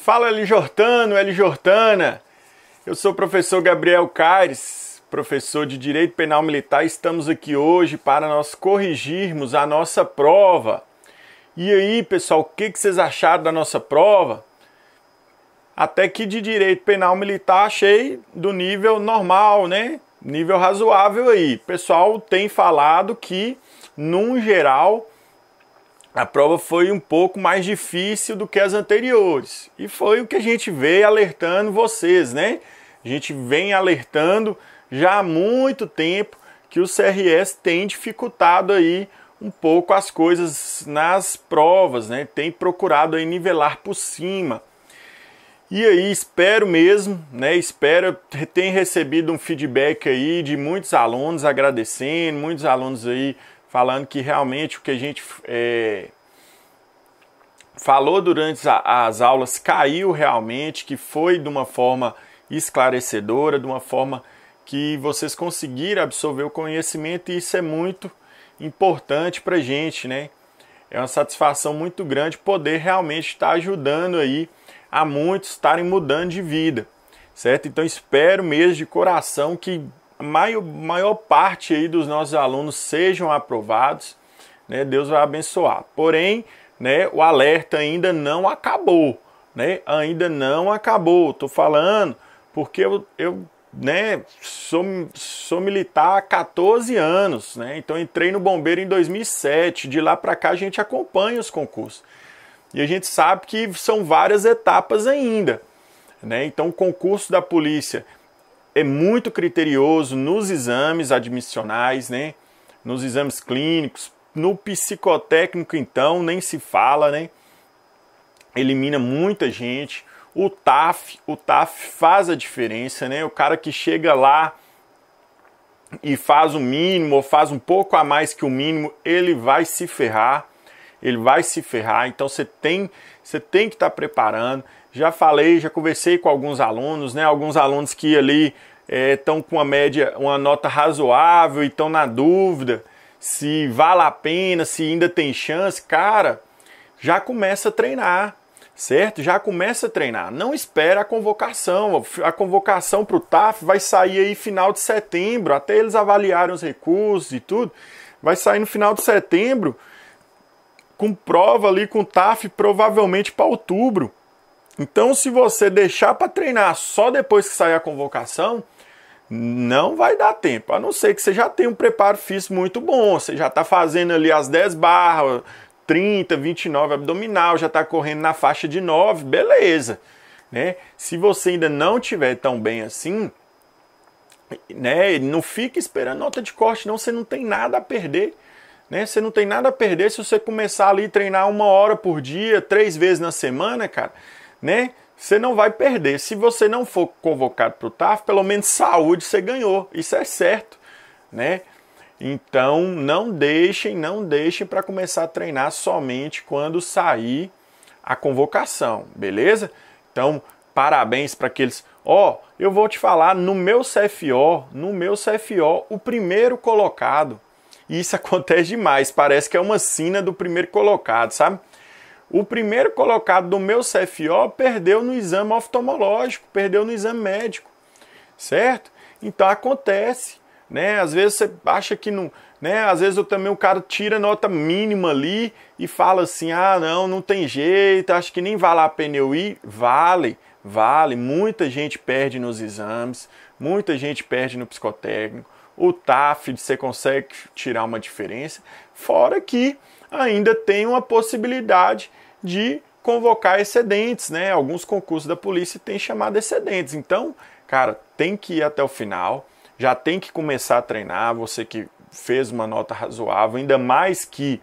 Fala L. Jortano, L. Jortana. Eu sou o professor Gabriel Caires, professor de Direito Penal Militar. Estamos aqui hoje para nós corrigirmos a nossa prova. E aí, pessoal, o que vocês acharam da nossa prova? Até que de Direito Penal Militar achei do nível normal, né? Nível razoável aí. O pessoal tem falado que, num geral, a prova foi um pouco mais difícil do que as anteriores. E foi o que a gente veio alertando vocês, né? A gente vem alertando já há muito tempo que o CRS tem dificultado aí um pouco as coisas nas provas, né? Tem procurado aí nivelar por cima. E aí espero mesmo, né? Espero ter recebido um feedback aí de muitos alunos agradecendo, muitos alunos aí falando que realmente o que a gente falou durante as aulas caiu realmente, que foi de uma forma esclarecedora, de uma forma que vocês conseguiram absorver o conhecimento, e isso é muito importante para a gente, né? É uma satisfação muito grande poder realmente estar ajudando aí a muitos estarem mudando de vida, certo? Então espero mesmo de coração que a maior parte aí dos nossos alunos sejam aprovados, né? Deus vai abençoar. Porém, né, o alerta ainda não acabou, né? Ainda não acabou. Tô falando porque eu né, sou militar há 14 anos, né? Então entrei no bombeiro em 2007. De lá para cá a gente acompanha os concursos. E a gente sabe que são várias etapas ainda, né? Então o concurso da polícia é muito criterioso nos exames admissionais, né? Nos exames clínicos, no psicotécnico então nem se fala, né? Elimina muita gente. O TAF faz a diferença, né? O cara que chega lá e faz o mínimo ou faz um pouco a mais que o mínimo, ele vai se ferrar. Ele vai se ferrar, então você tem que estar preparando. Já falei, já conversei com alguns alunos, né? Alguns alunos que ali estão com uma nota razoável e estão na dúvida se vale a pena, se ainda tem chance. Cara, já começa a treinar, certo? Já começa a treinar. Não espera a convocação. A convocação para o TAF vai sair aí final de setembro, até eles avaliarem os recursos e tudo. Vai sair no final de setembro, com prova ali com o TAF provavelmente para outubro. Então, se você deixar para treinar só depois que sair a convocação, não vai dar tempo. A não ser que você já tenha um preparo físico muito bom. Você já está fazendo ali as 10 barras, 30, 29 abdominal, já está correndo na faixa de 9, beleza, né? Se você ainda não estiver tão bem assim, né, não fique esperando nota de corte, não. Você não tem nada a perder. Né? Você não tem nada a perder se você começar ali a treinar 1 hora por dia, 3 vezes na semana, cara, né? Você não vai perder. Se você não for convocado para o TAF, pelo menos saúde você ganhou. Isso é certo, né? Então não deixem para começar a treinar somente quando sair a convocação, beleza? Então, parabéns para aqueles. Eu vou te falar, no meu CFO, o primeiro colocado. E isso acontece demais, parece que é uma sina do primeiro colocado, sabe? O primeiro colocado do meu CFO perdeu no exame oftalmológico, perdeu no exame médico, certo? Então acontece, né? Às vezes você acha que não, né? Às vezes o cara tira nota mínima ali e fala assim, não tem jeito, acho que nem vale a pena eu ir. Vale, muita gente perde nos exames, muita gente perde no psicotécnico. O TAF você consegue tirar uma diferença, fora que ainda tem uma possibilidade de convocar excedentes, né? Alguns concursos da polícia têm chamado excedentes. Então, cara, tem que ir até o final, já tem que começar a treinar, você que fez uma nota razoável, ainda mais que,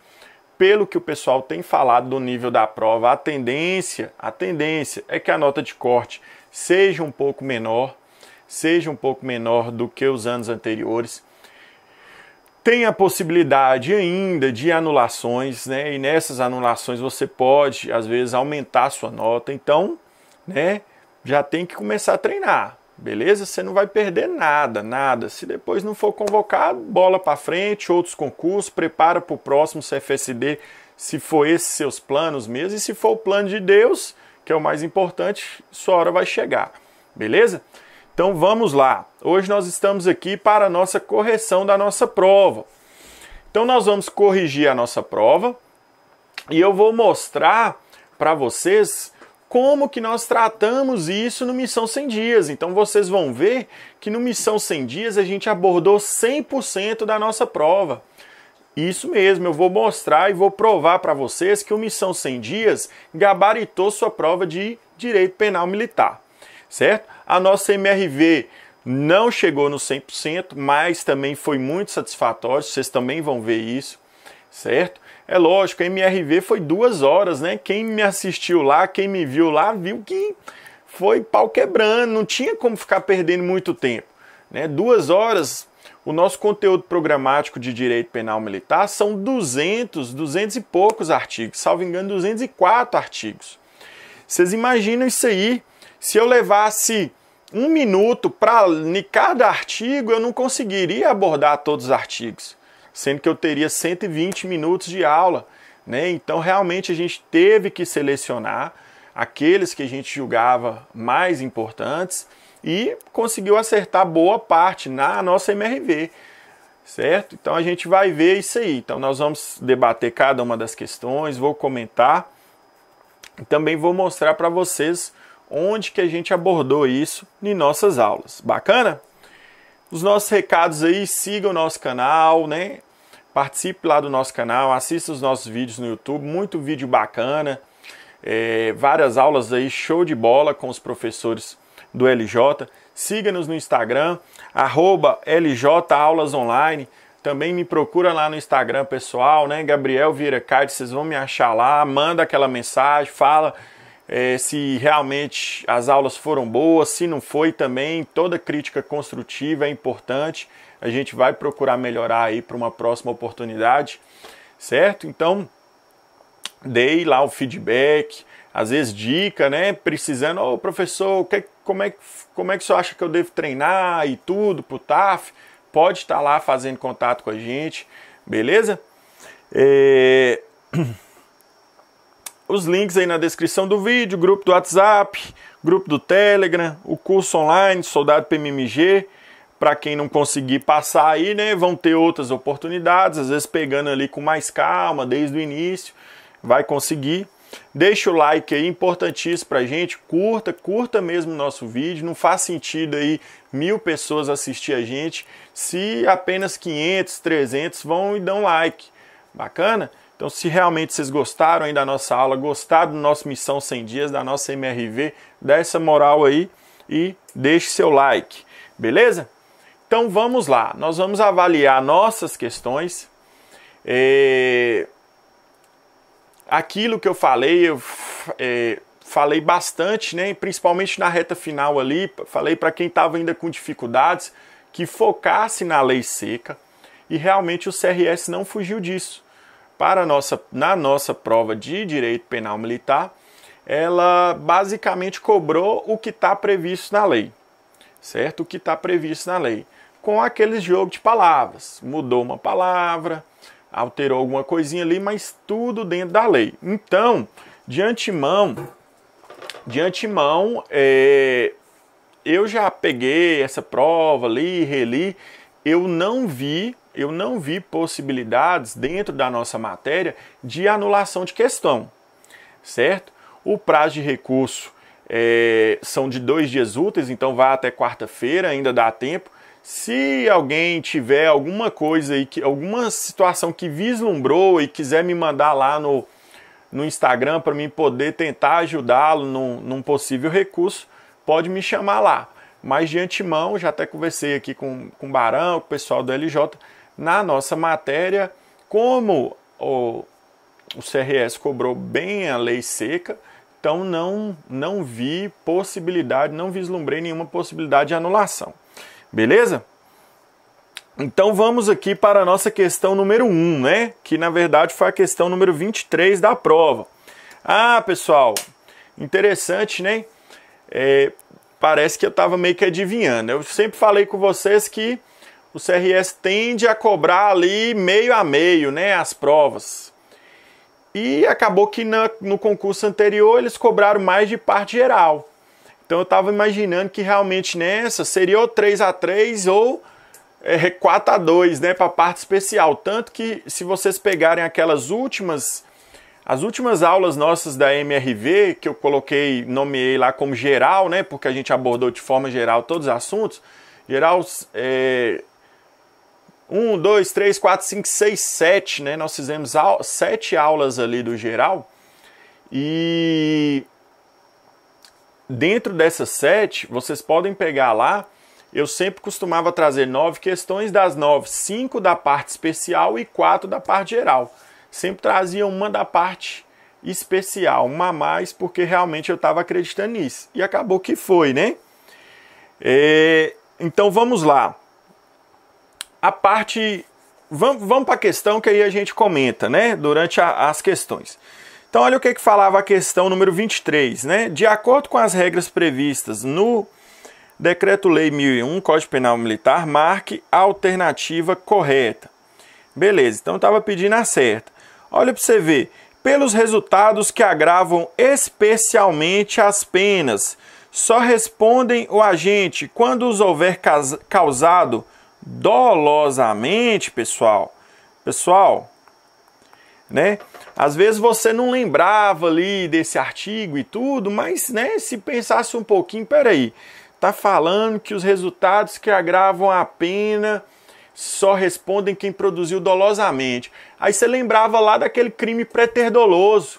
pelo que o pessoal tem falado do nível da prova, a tendência é que a nota de corte seja um pouco menor do que os anos anteriores. Tem a possibilidade ainda de anulações, né? E nessas anulações você pode, às vezes, aumentar a sua nota. Então, né, já tem que começar a treinar, beleza? Você não vai perder nada. Se depois não for convocado, bola para frente, outros concursos, prepara para o próximo CFSD, se for esses seus planos mesmo. E se for o plano de Deus, que é o mais importante, sua hora vai chegar, beleza? Então vamos lá, hoje nós estamos aqui para a nossa correção da nossa prova. Então nós vamos corrigir a nossa prova e eu vou mostrar para vocês como que nós tratamos isso no Missão 100 Dias. Então vocês vão ver que no Missão 100 Dias a gente abordou 100% da nossa prova. Isso mesmo, eu vou mostrar e vou provar para vocês que o Missão 100 Dias gabaritou sua prova de Direito Penal Militar, certo? A nossa MRV não chegou no 100%, mas também foi muito satisfatório, vocês também vão ver isso, certo? É lógico, a MRV foi 2 horas, né? Quem me assistiu lá, quem me viu lá, viu que foi pau quebrando, não tinha como ficar perdendo muito tempo, né? 2 horas, o nosso conteúdo programático de Direito Penal Militar são 200 e poucos artigos, salvo engano, 204 artigos. Vocês imaginam isso aí? Se eu levasse 1 minuto para cada artigo, eu não conseguiria abordar todos os artigos, sendo que eu teria 120 minutos de aula, né? Então, realmente, a gente teve que selecionar aqueles que a gente julgava mais importantes e conseguiu acertar boa parte na nossa MRV, certo? Então, a gente vai ver isso aí. Então, nós vamos debater cada uma das questões, vou comentar e também vou mostrar para vocês onde que a gente abordou isso em nossas aulas. Bacana? Os nossos recados aí, siga o nosso canal, né? Participe lá do nosso canal, assista os nossos vídeos no YouTube, muito vídeo bacana, várias aulas aí, show de bola com os professores do LJ. Siga-nos no Instagram, @LJAulasOnline. Também me procura lá no Instagram pessoal, né? Gabriel Vieira Card, vocês vão me achar lá, manda aquela mensagem, fala se realmente as aulas foram boas, se não foi também, toda crítica construtiva é importante, a gente vai procurar melhorar aí para uma próxima oportunidade, certo? Então, dei lá o feedback, às vezes dica, né? Precisando, ô professor, como é que o senhor acha que eu devo treinar e tudo pro TAF? Pode estar lá fazendo contato com a gente, beleza? Os links aí na descrição do vídeo, grupo do WhatsApp, grupo do Telegram, o curso online, Soldado PMMG, para quem não conseguir passar aí, né, vão ter outras oportunidades, às vezes pegando ali com mais calma, desde o início, vai conseguir. Deixa o like aí, importantíssimo pra gente, curta mesmo o nosso vídeo, não faz sentido aí 1000 pessoas assistir a gente, se apenas 500, 300 vão e dão like, bacana? Então, se realmente vocês gostaram aí da nossa aula, gostaram do nosso Missão 100 Dias, da nossa MRV, dá essa moral aí e deixe seu like, beleza? Então, vamos lá. Nós vamos avaliar nossas questões. Aquilo que eu falei bastante, né? Principalmente na reta final ali, falei para quem estava ainda com dificuldades, que focasse na lei seca e realmente o CRS não fugiu disso. Na nossa prova de Direito Penal Militar, ela basicamente cobrou o que está previsto na lei, certo? O que está previsto na lei, com aqueles jogos de palavras, mudou uma palavra, alterou alguma coisinha ali, mas tudo dentro da lei. Então, de antemão, eu já peguei essa prova, li, reli, eu não vi possibilidades dentro da nossa matéria de anulação de questão, certo? O prazo de recurso são de 2 dias úteis, então vai até quarta-feira, ainda dá tempo. Se alguém tiver alguma coisa aí, alguma situação que vislumbrou e quiser me mandar lá no Instagram para mim poder tentar ajudá-lo num possível recurso, pode me chamar lá. Mas de antemão, já até conversei aqui com o Barão, com o pessoal do LJ, na nossa matéria, como o CRS cobrou bem a lei seca, então não vi possibilidade, não vislumbrei nenhuma possibilidade de anulação. Beleza? Então vamos aqui para a nossa questão número 1, né? Que na verdade foi a questão número 23 da prova. Ah, pessoal, interessante, né? Parece que eu estava meio que adivinhando. Eu sempre falei com vocês que o CRS tende a cobrar ali meio a meio, né, as provas. E acabou que no concurso anterior eles cobraram mais de parte geral. Então eu estava imaginando que realmente nessa seria ou 3-3 ou 4-2, né, para a parte especial. Tanto que se vocês pegarem as últimas aulas nossas da MRV, que eu nomeei lá como geral, né, porque a gente abordou de forma geral todos os assuntos, geral 1, 2, 3, 4, 5, 6, 7, né, nós fizemos 7 aulas ali do geral, e dentro dessas 7, vocês podem pegar lá, eu sempre costumava trazer 9 questões, das 9, 5 da parte especial e 4 da parte geral. Sempre trazia uma da parte especial, uma a mais, porque realmente eu estava acreditando nisso. E acabou que foi, né? Então vamos lá. Vamos para a questão que aí a gente comenta, né? Durante as questões. Então olha o que falava a questão número 23, né? De acordo com as regras previstas no Decreto-Lei 1001, Código Penal Militar, marque a alternativa correta. Beleza, então estava pedindo a certa. Olha para você ver. Pelos resultados que agravam especialmente as penas, só respondem o agente quando os houver causado dolosamente, pessoal. Pessoal, né? Às vezes você não lembrava ali desse artigo e tudo, mas, né, se pensasse um pouquinho, peraí, tá falando que os resultados que agravam a pena só respondem quem produziu dolosamente. Aí você lembrava lá daquele crime preterdoloso.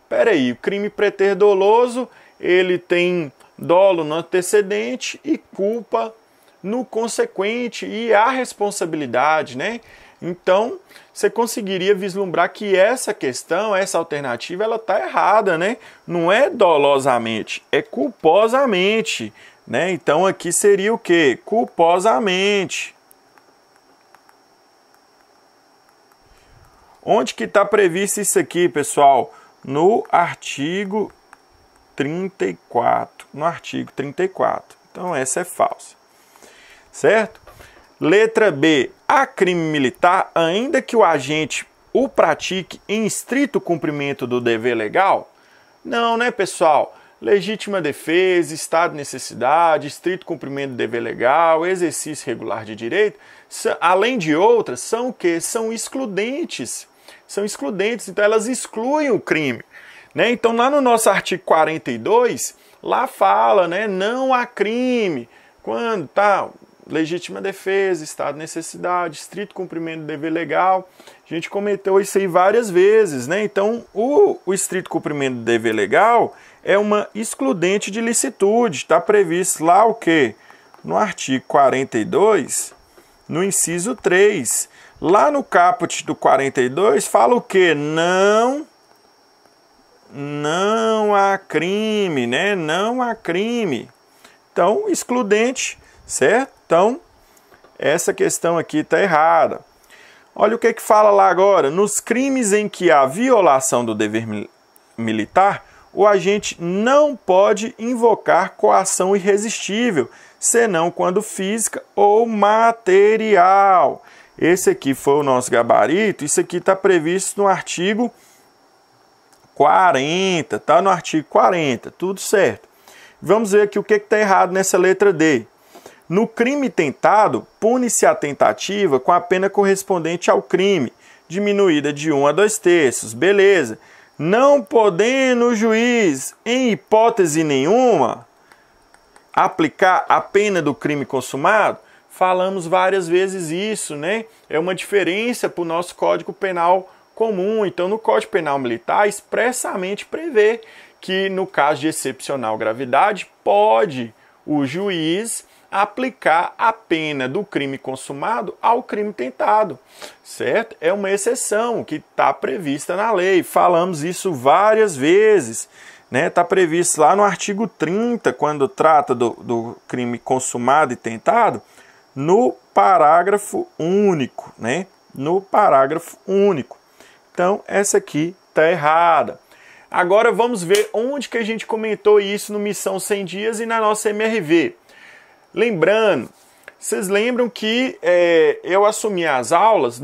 Peraí, o crime preterdoloso, ele tem dolo no antecedente e culpa no consequente, e a responsabilidade, né? Então, você conseguiria vislumbrar que essa questão, essa alternativa, ela está errada, né? Não é dolosamente, é culposamente, né? Então, aqui seria o quê? Culposamente. Onde que está previsto isso aqui, pessoal? No artigo 34. No artigo 34. Então, essa é falsa. Certo? Letra B. Há crime militar, ainda que o agente o pratique em estrito cumprimento do dever legal? Não, né, pessoal? Legítima defesa, estado de necessidade, estrito cumprimento do dever legal, exercício regular de direito, além de outras, são o quê? São excludentes. São excludentes, então elas excluem o crime. Né? Então, lá no nosso artigo 42, lá fala, né, não há crime. Quando tá legítima defesa, estado de necessidade, estrito cumprimento do dever legal. A gente comentou isso aí várias vezes, né? Então, o estrito cumprimento do dever legal é uma excludente de licitude. Está previsto lá o quê? No artigo 42, no inciso 3. Lá no caput do 42, fala o quê? Não há crime, né? Não há crime. Então, excludente, certo? Então, essa questão aqui está errada. Olha o que fala lá agora. Nos crimes em que há violação do dever militar, o agente não pode invocar coação irresistível, senão quando física ou material. Esse aqui foi o nosso gabarito. Isso aqui está previsto no artigo 40. Está no artigo 40. Tudo certo. Vamos ver aqui o que está errado nessa letra D. No crime tentado, pune-se a tentativa com a pena correspondente ao crime, diminuída de 1 a 2/3. Beleza. Não podendo o juiz, em hipótese nenhuma, aplicar a pena do crime consumado, falamos várias vezes isso, né? É uma diferença para o nosso Código Penal comum. Então, no Código Penal Militar, expressamente prevê que, no caso de excepcional gravidade, pode o juiz aplicar a pena do crime consumado ao crime tentado, certo? É uma exceção que está prevista na lei. Falamos isso várias vezes, né? Está previsto lá no artigo 30, quando trata do crime consumado e tentado, no parágrafo único, né? No parágrafo único. Então, essa aqui está errada. Agora vamos ver onde que a gente comentou isso no Missão 100 Dias e na nossa MRV. Lembrando Vocês lembram que eu assumi as aulas,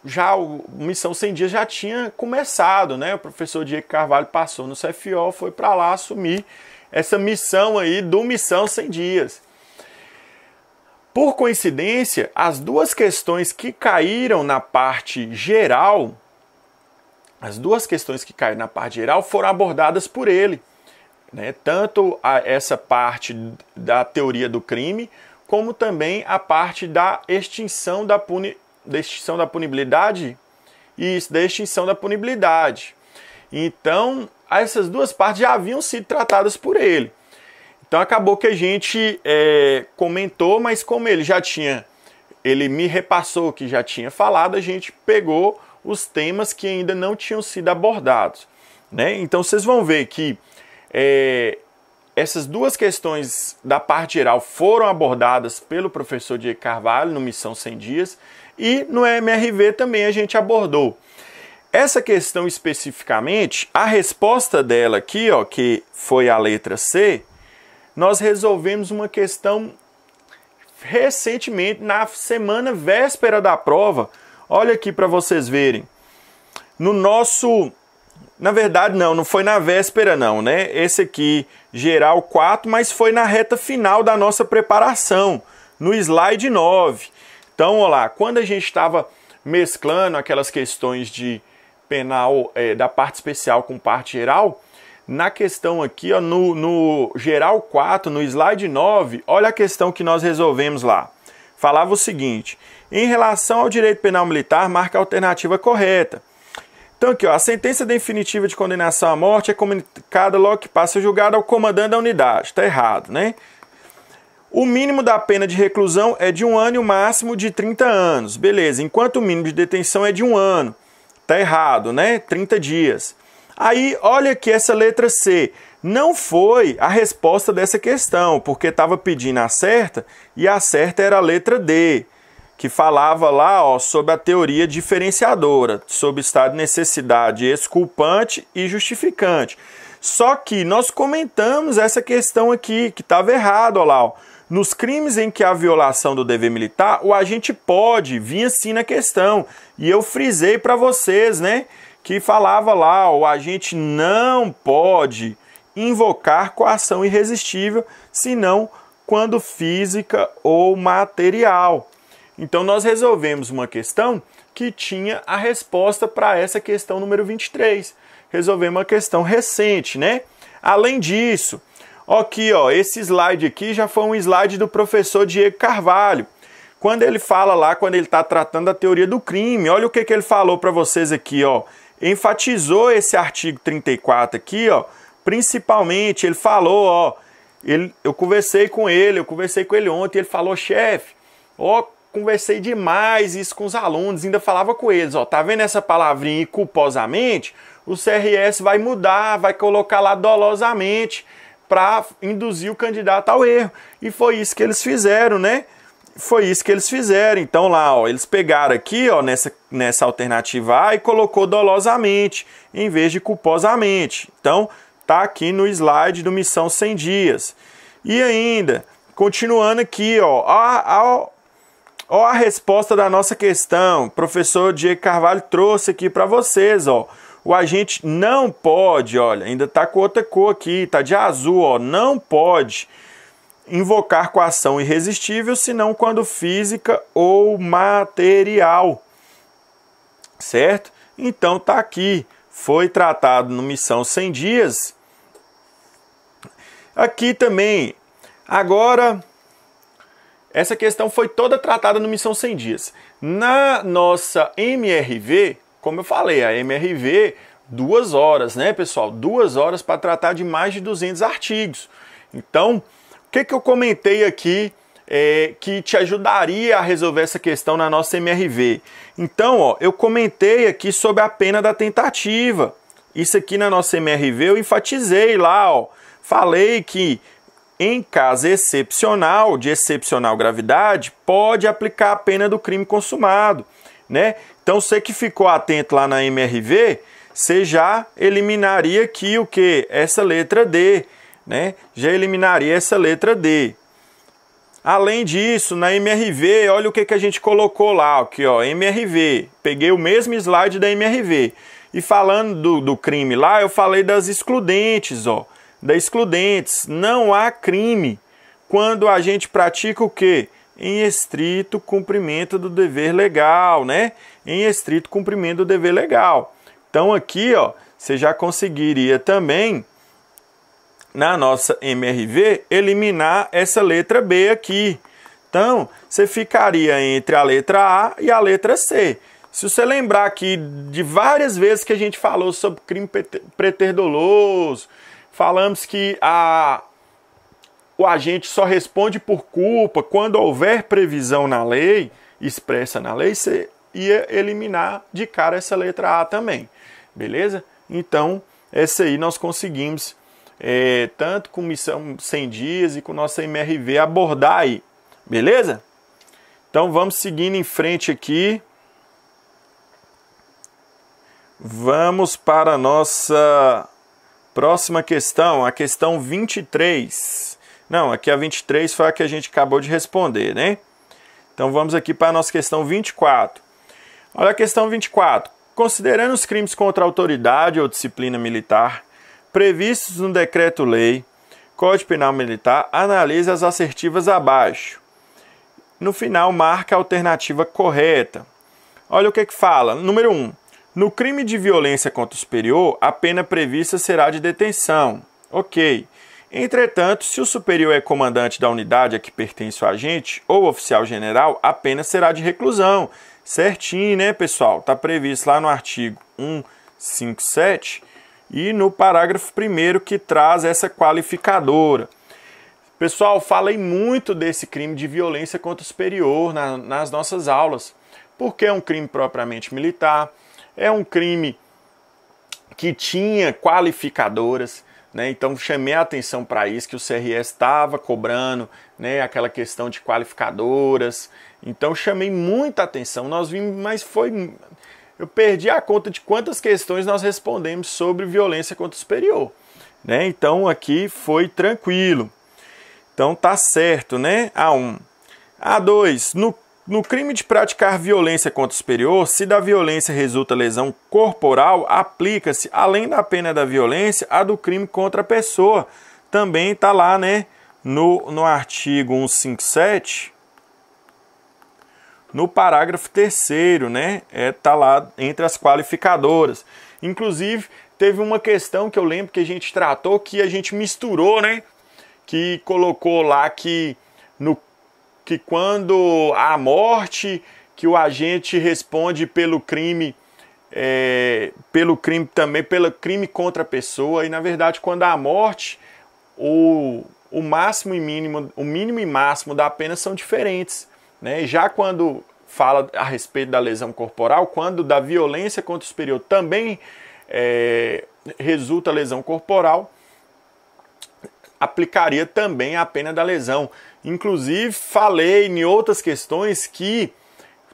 já o Missão 100 Dias já tinha começado, né? O professor Diego Carvalho passou no CFO, foi para lá assumir essa missão aí do Missão 100 Dias. Por coincidência, as duas questões que caíram na parte geral, foram abordadas por ele, né? Tanto essa parte da teoria do crime, como também a parte da extinção da punibilidade. Isso, da extinção da punibilidade. Então, essas duas partes já haviam sido tratadas por ele. Então, acabou que a gente comentou, mas como ele me repassou que já tinha falado, a gente pegou os temas que ainda não tinham sido abordados, né? Então, vocês vão ver que essas duas questões da parte geral foram abordadas pelo professor Diego Carvalho no Missão 100 Dias e no MRV também a gente abordou. Essa questão especificamente, a resposta dela aqui, ó, que foi a letra C, nós resolvemos uma questão recentemente, na semana véspera da prova. Olha aqui para vocês verem. Na verdade, não foi na véspera não, né? Esse aqui, geral 4, mas foi na reta final da nossa preparação, no slide 9. Então, olha lá, quando a gente estava mesclando aquelas questões de penal da parte especial com parte geral, na questão aqui, ó, no geral 4, no slide 9, olha a questão que nós resolvemos lá. Falava o seguinte: em relação ao direito penal militar, marca a alternativa correta. Então aqui, ó, a sentença definitiva de condenação à morte é comunicada logo que passa o julgado ao comandante da unidade. Está errado, né? O mínimo da pena de reclusão é de 1 ano e o máximo de 30 anos. Beleza, enquanto o mínimo de detenção é de 1 ano. Está errado, né? 30 dias. Aí, olha aqui essa letra C. Não foi a resposta dessa questão, porque estava pedindo a certa, e a certa era a letra D, que falava lá, ó, sobre a teoria diferenciadora, sobre estado de necessidade exculpante e justificante. Só que nós comentamos essa questão aqui, que estava errado, ó lá, ó. Nos crimes em que há violação do dever militar, o agente pode vir assim na questão. E eu frisei para vocês, né, que falava lá, ó, o agente não pode invocar coação irresistível, senão quando física ou material. Então, nós resolvemos uma questão que tinha a resposta para essa questão número 23. Resolvemos uma questão recente, né? Além disso, aqui, ó, esse slide aqui já foi um slide do professor Diego Carvalho. Quando ele fala lá, quando ele está tratando da teoria do crime, olha o que ele falou para vocês aqui, ó. Enfatizou esse artigo 34 aqui, ó. Principalmente, ele falou, ó, eu conversei com ele ontem, ele falou: chefe, ó, conversei demais isso com os alunos, ainda falava com eles, ó, tá vendo essa palavrinha aí, culposamente? O CRS vai mudar, vai colocar lá dolosamente para induzir o candidato ao erro. E foi isso que eles fizeram, né? Foi isso que eles fizeram. Então lá, ó, eles pegaram aqui, ó, nessa alternativa A e colocou dolosamente em vez de culposamente. Então, tá aqui no slide do Missão 100 Dias. E ainda, continuando aqui, ó, ó a resposta da nossa questão. O professor Diego Carvalho trouxe aqui para vocês, ó. O agente não pode, olha, ainda tá com outra cor aqui, tá de azul, ó, não pode invocar coação irresistível, senão quando física ou material. Certo? Então tá aqui, foi tratado no Missão 100 Dias. Aqui também, agora, essa questão foi toda tratada no Missão 100 Dias. Na nossa MRV, como eu falei, a MRV, 2 horas, né, pessoal? 2 horas para tratar de mais de 200 artigos. Então, o que eu comentei aqui que te ajudaria a resolver essa questão na nossa MRV? Então, ó, eu comentei aqui sobre a pena da tentativa. Isso aqui na nossa MRV eu enfatizei lá, ó. Falei que em caso excepcional, de excepcional gravidade, pode aplicar a pena do crime consumado, né? Então, você que ficou atento lá na MRV, você já eliminaria aqui o que? Essa letra D, né? Já eliminaria essa letra D. Além disso, na MRV, olha o que a gente colocou lá, aqui, ó, MRV. Peguei o mesmo slide da MRV. E falando do crime lá, eu falei das excludentes, ó. Das excludentes. Não há crime quando a gente pratica o quê? Em estrito cumprimento do dever legal, né? Em estrito cumprimento do dever legal. Então aqui, ó, você já conseguiria também, na nossa MRV, eliminar essa letra B aqui. Então, você ficaria entre a letra A e a letra C. Se você lembrar aqui de várias vezes que a gente falou sobre crime preterdoloso, falamos que o agente só responde por culpa quando houver previsão na lei, expressa na lei, você ia eliminar de cara essa letra A também. Beleza? Então, essa aí nós conseguimos, tanto com missão 100 dias e com nossa MRV, abordar aí. Beleza? Então, vamos seguindo em frente aqui. Vamos para a nossa próxima questão, a questão 23. Não, aqui a 23 foi a que a gente acabou de responder, né? Então vamos aqui para a nossa questão 24. Olha a questão 24. Considerando os crimes contra a autoridade ou disciplina militar previstos no Decreto-Lei, Código Penal Militar, analise as assertivas abaixo. No final, marca a alternativa correta. Olha o que fala. Número 1. No crime de violência contra o superior, a pena prevista será de detenção. Ok. Entretanto, se o superior é comandante da unidade a que pertence o agente ou oficial general, a pena será de reclusão. Certinho, né, pessoal? Está previsto lá no artigo 157 e no parágrafo 1º que traz essa qualificadora. Pessoal, falei muito desse crime de violência contra o superior nas nossas aulas, porque é um crime propriamente militar. É um crime que tinha qualificadoras, né? Então chamei a atenção para isso, que o CRS estava cobrando, né, aquela questão de qualificadoras. Então chamei muita atenção. Nós vimos, mas eu perdi a conta de quantas questões nós respondemos sobre violência contra o superior, né? Então aqui foi tranquilo. Então tá certo, né? A1. A2. No crime de praticar violência contra o superior, se da violência resulta lesão corporal, aplica-se, além da pena da violência, a do crime contra a pessoa. Também está lá, né, no artigo 157, no parágrafo 3º, né, tá lá entre as qualificadoras. Inclusive, teve uma questão que eu lembro que a gente tratou, que a gente misturou, né, que colocou lá que quando há morte, que o agente responde pelo crime também, pelo crime contra a pessoa, e na verdade quando há morte, o máximo e mínimo, o mínimo e máximo da pena são diferentes, né? Já quando fala a respeito da lesão corporal, quando da violência contra o superior também resulta lesão corporal, aplicaria também a pena da lesão. Inclusive, falei em outras questões que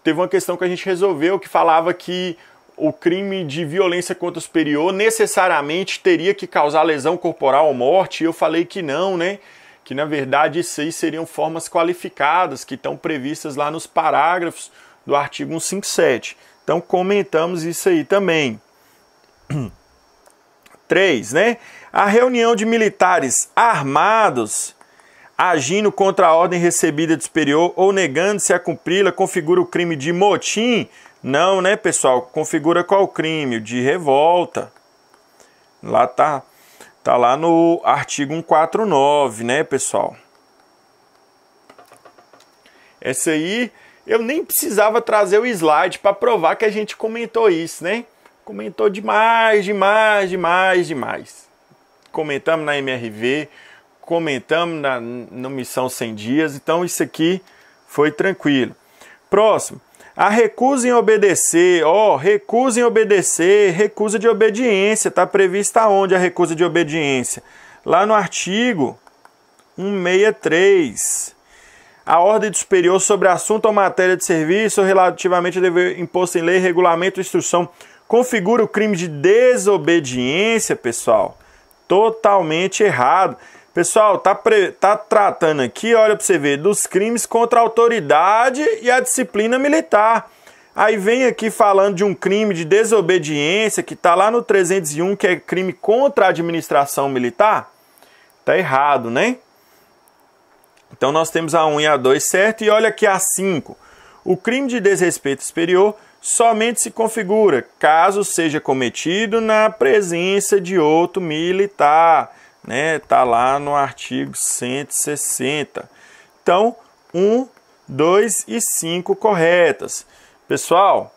teve uma questão que a gente resolveu que falava que o crime de violência contra o superior necessariamente teria que causar lesão corporal ou morte, e eu falei que não, né? Que na verdade isso aí seriam formas qualificadas que estão previstas lá nos parágrafos do artigo 157. Então comentamos isso aí também. 3, né? A reunião de militares armados agindo contra a ordem recebida de superior ou negando-se a cumpri-la configura o crime de motim? Não, né, pessoal? Configura qual crime? O de revolta. Lá tá lá no artigo 149, né, pessoal? Essa aí eu nem precisava trazer o slide para provar que a gente comentou isso, né? Comentou demais. Comentamos na MRV, comentamos na missão 100 dias, então isso aqui foi tranquilo. Próximo, a recusa em obedecer, recusa em obedecer, recusa de obediência, está prevista onde a recusa de obediência? Lá no artigo 163. A ordem do superior sobre assunto ou matéria de serviço ou relativamente a dever imposto em lei, regulamento ou instrução configura o crime de desobediência, pessoal. Totalmente errado. Pessoal, tá tratando aqui, olha para você ver, dos crimes contra a autoridade e a disciplina militar. Aí vem aqui falando de um crime de desobediência, que está lá no 301, que é crime contra a administração militar. Tá errado, né? Então nós temos a 1 e a 2 certo, e olha aqui a 5. O crime de desrespeito superior somente se configura caso seja cometido na presença de outro militar, né? Tá lá no artigo 160. Então, 1, 2 e 5 corretas. Pessoal,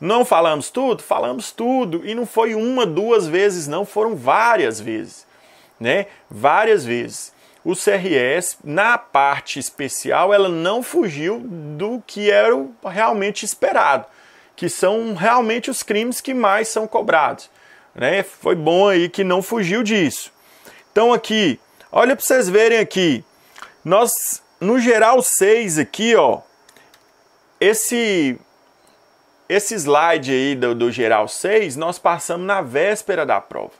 não falamos tudo? Falamos tudo. E não foi uma, duas vezes, não. Foram várias vezes, né? Várias vezes. O CRS, na parte especial, ela não fugiu do que era realmente esperado, que são realmente os crimes que mais são cobrados, né? Foi bom aí que não fugiu disso. Então aqui, olha para vocês verem aqui, nós, no geral 6 aqui, ó, esse slide aí do geral 6, nós passamos na véspera da prova.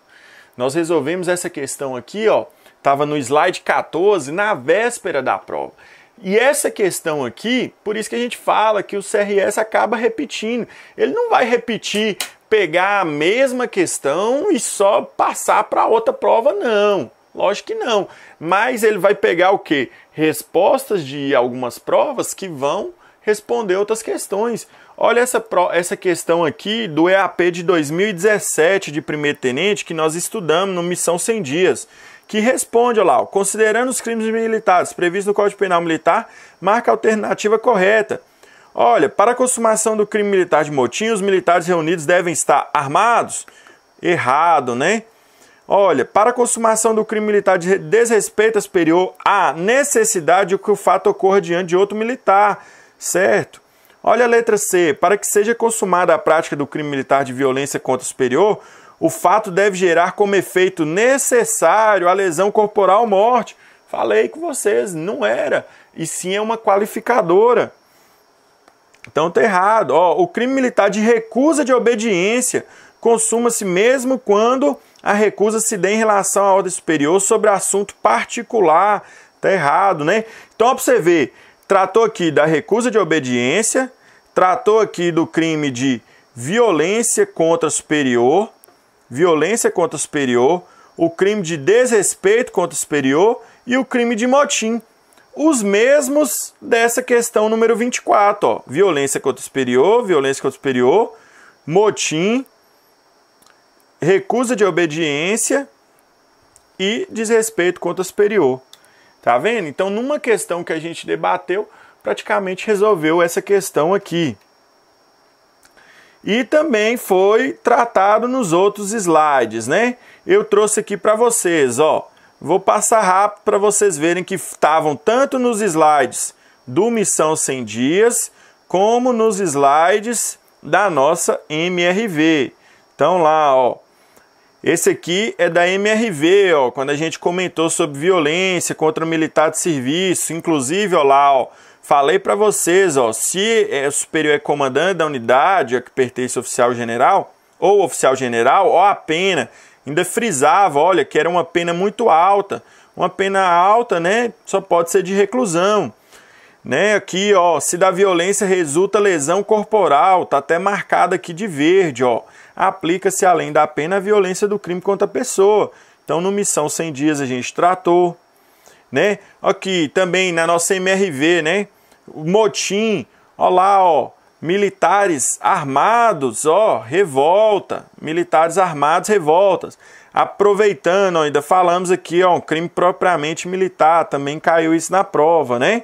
Nós resolvemos essa questão aqui, ó, estava no slide 14, na véspera da prova. E essa questão aqui, por isso que a gente fala que o CRS acaba repetindo. Ele não vai repetir, pegar a mesma questão e só passar para outra prova, não. Lógico que não. Mas ele vai pegar o quê? Respostas de algumas provas que vão responder outras questões. Olha essa questão aqui do EAP de 2017 de primeiro tenente que nós estudamos no Missão 100 Dias. Que responde, olha lá, considerando os crimes militares previstos no Código Penal Militar, marca a alternativa correta. Olha, para a consumação do crime militar de motim, os militares reunidos devem estar armados? Errado, né? Olha, para a consumação do crime militar de desrespeito superior, há necessidade de que o fato ocorra diante de outro militar, certo? Olha a letra C, para que seja consumada a prática do crime militar de violência contra o superior, o fato deve gerar como efeito necessário a lesão corporal ou morte. Falei com vocês, não era. E sim é uma qualificadora. Então tá errado. Ó, o crime militar de recusa de obediência consuma-se mesmo quando a recusa se dê em relação à ordem superior sobre assunto particular. Tá errado, né? Então, ó, pra você ver, tratou aqui da recusa de obediência, tratou aqui do crime de violência contra superior, o crime de desrespeito contra o superior e o crime de motim. Os mesmos dessa questão número 24, ó. Violência contra o superior, motim, recusa de obediência e desrespeito contra o superior. Tá vendo? Então, numa questão que a gente debateu, praticamente resolveu essa questão aqui. E também foi tratado nos outros slides, né? Eu trouxe aqui para vocês, ó. Vou passar rápido para vocês verem que estavam tanto nos slides do Missão 100 Dias, como nos slides da nossa MRV. Então lá, ó. Esse aqui é da MRV, ó, quando a gente comentou sobre violência contra militar de serviço. Inclusive, ó lá, ó. Falei para vocês, ó, se o superior é comandante da unidade a que pertence ao oficial general, ou oficial general, ó, a pena. Ainda frisava, olha, que era uma pena muito alta. Uma pena alta, né, só pode ser de reclusão. Né, aqui, ó, se da violência resulta lesão corporal, tá até marcado aqui de verde, ó. Aplica-se além da pena a violência do crime contra a pessoa. Então, no Missão 100 Dias a gente tratou, né? Aqui também na nossa MRV, né? O motim, ó lá, ó, militares armados, ó, revolta, militares armados, revoltas. Aproveitando, ó, ainda falamos aqui, ó, um crime propriamente militar, também caiu isso na prova, né?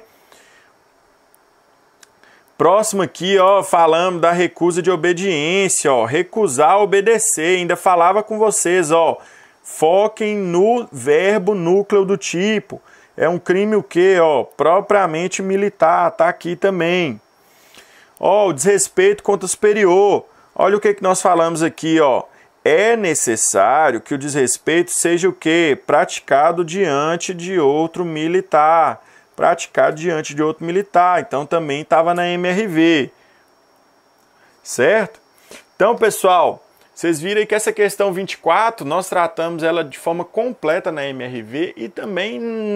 Próximo aqui, ó, falamos da recusa de obediência, ó, recusar obedecer. Ainda falava com vocês, ó, foquem no verbo núcleo do tipo. É um crime o quê, ó, propriamente militar, tá aqui também. Ó, o desrespeito contra o superior. Olha o que nós falamos aqui, ó. É necessário que o desrespeito seja o quê? Praticado diante de outro militar. Praticado diante de outro militar. Então também estava na MRV. Certo? Então, pessoal, Vocês viram aí que essa questão 24, nós tratamos ela de forma completa na MRV e também no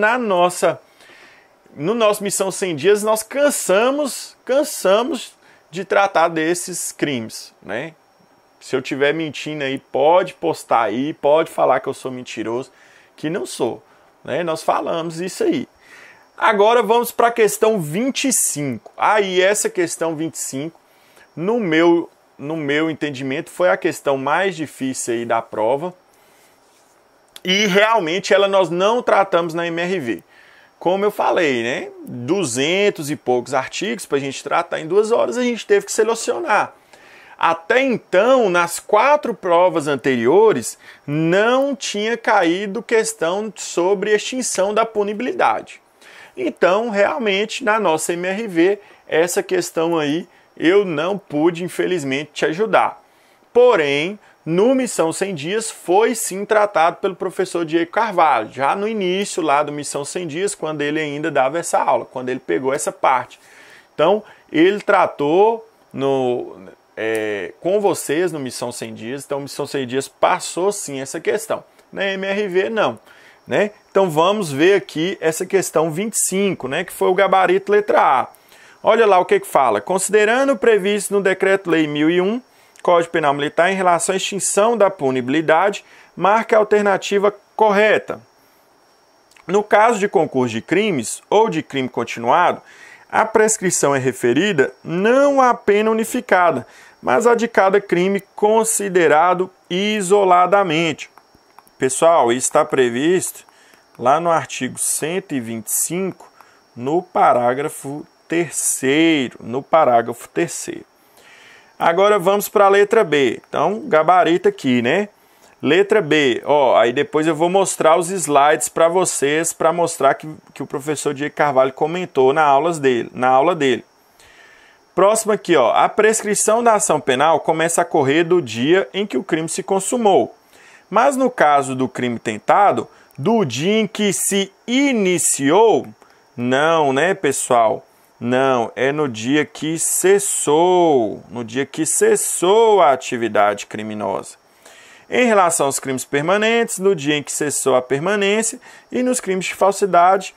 nosso Missão 100 Dias, nós cansamos de tratar desses crimes, né? Se eu estiver mentindo aí, pode postar aí, pode falar que eu sou mentiroso, que não sou, né? Nós falamos isso aí. Agora vamos para a questão 25. Aí essa questão 25, no meu entendimento, foi a questão mais difícil aí da prova. E realmente nós não tratamos na MRV. Como eu falei, né? 200 e poucos artigos para a gente tratar em 2 horas, a gente teve que selecionar. Até então, nas 4 provas anteriores, não tinha caído questão sobre extinção da punibilidade. Então, realmente, na nossa MRV, essa questão aí, eu não pude, infelizmente, te ajudar. Porém, no Missão 100 Dias, foi sim tratado pelo professor Diego Carvalho, já no início lá do Missão 100 Dias, quando ele ainda dava essa aula, quando ele pegou essa parte. Então, ele tratou com vocês no Missão 100 Dias, então Missão 100 Dias passou sim essa questão. Na MRV, não. Né? Então, vamos ver aqui essa questão 25, né, que foi o gabarito letra A. Olha lá o que fala. Considerando o previsto no Decreto-Lei 1001, Código Penal Militar, em relação à extinção da punibilidade, marque a alternativa correta. No caso de concurso de crimes ou de crime continuado, a prescrição é referida não à pena unificada, mas a de cada crime considerado isoladamente. Pessoal, isso está previsto lá no artigo 125, no parágrafo 3º, Agora vamos para a letra B. Então, gabarito aqui, né? Letra B. Aí depois eu vou mostrar os slides para vocês, para mostrar que o professor Diego Carvalho comentou na aula dele. Próximo aqui, a prescrição da ação penal começa a correr do dia em que o crime se consumou. Mas no caso do crime tentado, do dia em que se iniciou, não, né, pessoal? Não, é no dia que cessou, a atividade criminosa. Em relação aos crimes permanentes, no dia em que cessou a permanência, e nos crimes de falsidade,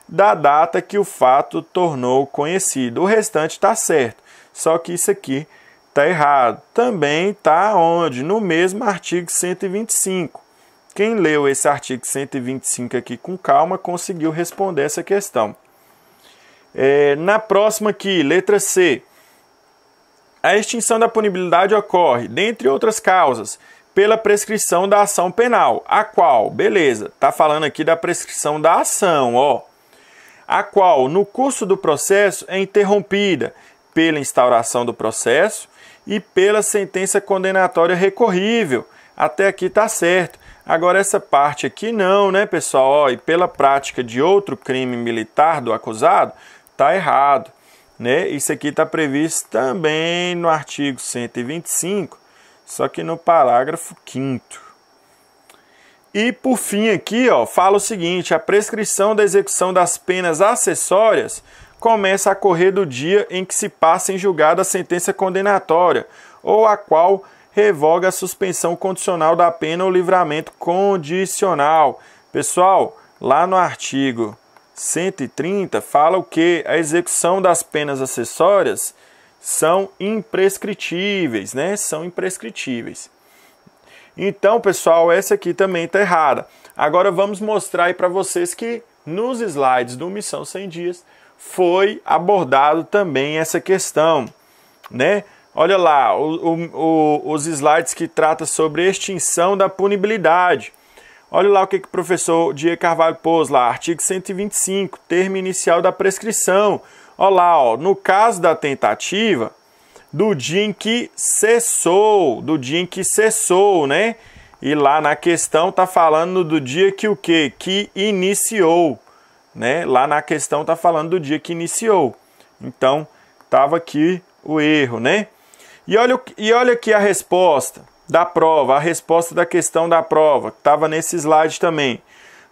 da data que o fato tornou conhecido. O restante está certo, só que isso aqui está errado. Também está onde? No mesmo artigo 125. Quem leu esse artigo 125 aqui com calma conseguiu responder essa questão. Na próxima aqui, letra C. A extinção da punibilidade ocorre, dentre outras causas, pela prescrição da ação penal. A qual, beleza, está falando aqui da prescrição da ação, a qual, no curso do processo, é interrompida pela instauração do processo e pela sentença condenatória recorrível. Até aqui está certo. Agora, essa parte aqui não, né, pessoal? E pela prática de outro crime militar do acusado, está errado, né? Isso aqui está previsto também no artigo 125, só que no parágrafo 5º. E por fim aqui, fala o seguinte: a prescrição da execução das penas acessórias começa a correr do dia em que se passa em julgado a sentença condenatória, ou a qual revoga a suspensão condicional da pena ou livramento condicional. Pessoal, lá no artigo 130 fala o que? A execução das penas acessórias são imprescritíveis, né? São imprescritíveis. Então, pessoal, essa aqui também está errada. Agora vamos mostrar aí para vocês que nos slides do Missão 100 Dias foi abordado também essa questão, né? Olha lá, os slides que tratam sobre extinção da punibilidade. Olha lá o que o professor Diego Carvalho pôs lá, artigo 125, termo inicial da prescrição. Olha lá, no caso da tentativa, do dia em que cessou, né? E lá na questão está falando do dia que o quê? Que iniciou, né? Lá na questão está falando do dia que iniciou. Então, estava aqui o erro, né? E olha aqui a resposta da prova, a resposta da questão da prova, que estava nesse slide também.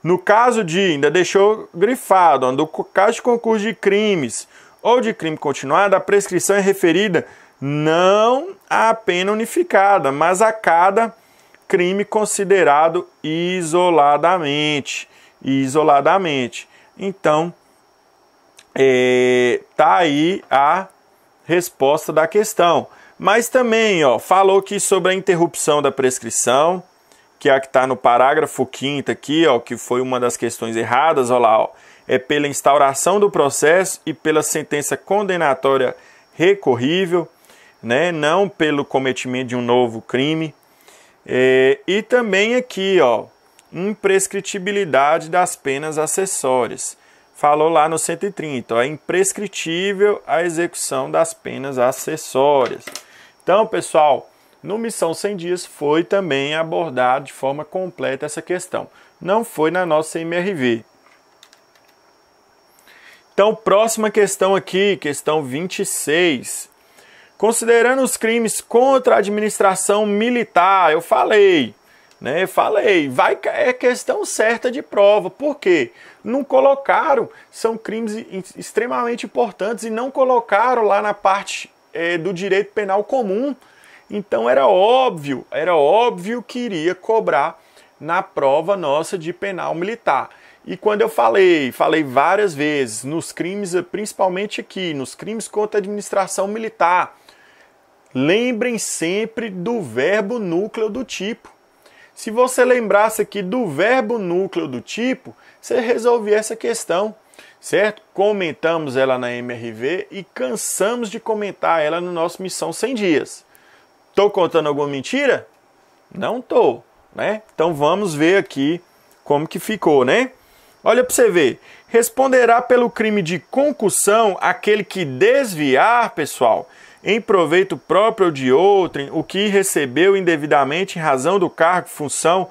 No caso de, ainda deixou grifado, no caso de concurso de crimes ou de crime continuado, a prescrição é referida não a pena unificada, mas a cada crime considerado isoladamente. Então, tá aí a resposta da questão. Mas também, falou aqui sobre a interrupção da prescrição, que é a que está no parágrafo 5º aqui, que foi uma das questões erradas, é pela instauração do processo e pela sentença condenatória recorrível, né, não pelo cometimento de um novo crime. E também aqui, imprescritibilidade das penas acessórias. Falou lá no 130, é imprescritível a execução das penas acessórias. Então, pessoal, no Missão 100 Dias foi também abordado de forma completa essa questão. Não foi na nossa MRV. Então, próxima questão aqui, questão 26. Considerando os crimes contra a administração militar, eu falei, é questão certa de prova. Por quê? Não colocaram, são crimes extremamente importantes e não colocaram lá na parte do direito penal comum. Então era óbvio que iria cobrar na prova nossa de penal militar. E quando eu falei várias vezes, nos crimes, principalmente aqui, nos crimes contra a administração militar, lembrem sempre do verbo núcleo do tipo. Se você lembrasse aqui do verbo núcleo do tipo, você resolvia essa questão, certo? Comentamos ela na MRV e cansamos de comentar ela no nosso Missão 100 Dias. Estou contando alguma mentira? Não estou, né? Então vamos ver aqui como que ficou, né? Olha para você ver. Responderá pelo crime de concussão aquele que desviar, pessoal, em proveito próprio ou de outrem, o que recebeu indevidamente em razão do cargo, função,